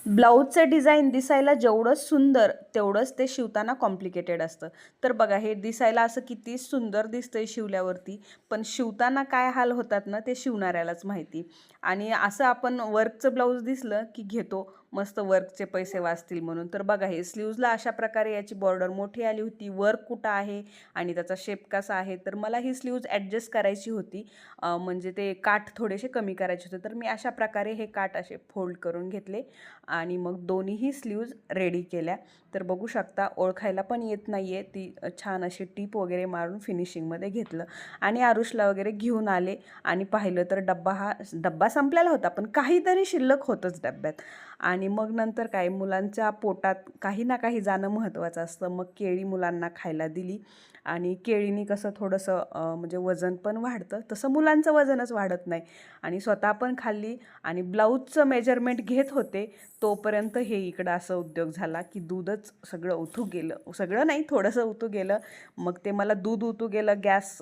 ब्लाऊजचं design दिसायला जेवढं सुंदर तेवढंच ते शिवताना कॉम्प्लिकेटेड असतं. तर बघा हे दिसायला असं किती सुंदर दिसतंय शिवल्यावरती, पण शिवताना काय हाल होतात ना ते शिवणाऱ्यालाच माहिती. आणि असं आपण वर्कचं ब्लाऊज दिसलं की घेतो मस्त वर्कचे पैसे वाचतील म्हणून. तर बघा हे स्लीव्जला अशा प्रकारे याची बॉर्डर मोठी आली होती, वर्क कुठं आहे आणि त्याचा शेप कसा आहे. तर मला ही स्लीव्ज ॲडजस्ट करायची होती, म्हणजे ते काठ थोडेसे कमी करायचे होते. तर मी अशा प्रकारे हे काठ असे फोल्ड करून घेतले आणि मग दोन्हीही स्लीव्ज रेडी केल्या. तर बघू शकता ओळखायला पण येत नाही आहे, ती छान अशी टीप वगैरे मारून फिनिशिंगमध्ये घेतलं आणि आरुषला वगैरे घेऊन आले. आणि पाहिलं तर डब्बा संपलेला होता, पण काहीतरी शिल्लक होतंच डब्यात. आणि मग नंतर काय मुलांच्या पोटात काही ना काही जाणं महत्त्वाचं असतं. मग केळी मुलांना खायला दिली आणि केळीनी कसं थोडंसं म्हणजे वजन पण वाढतं, तसं मुलांचं वजनच वाढत नाही. आणि स्वतः पण खाल्ली आणि ब्लाऊजचं मेजरमेंट घेत होते तोपर्यंत हे इकडं असं उद्योग झाला की दूधच सगळं उतू गेलं. सगळं नाही, थोडंसं उतू गेलं. मग ते मला दूध उतू गेलं, गॅस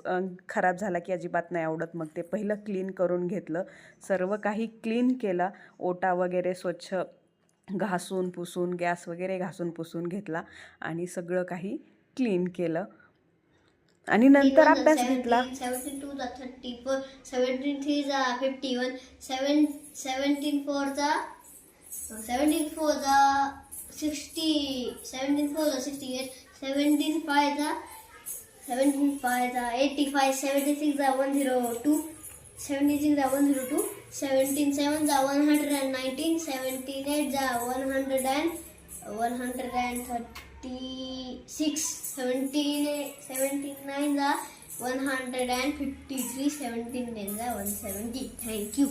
खराब झाला की अजिबात नाही आवडत. मग ते पहिलं क्लीन करून घेतलं, सर्व काही क्लीन केला, ओटा वगैरे स्वच्छ घासून पुसून, गॅस वगैरे घासून पुसून घेतला आणि सगळं काही क्लीन केलं आणि नंतर अभ्यास घेतला. 17 2 34, 17 3 51, 17 4 17 4 60, 17 4 68, 17 5 17 5 85, 76 102, 76 102, 17 7 119, 17 8 136, 17 9 153, 17 10 170. Thank you.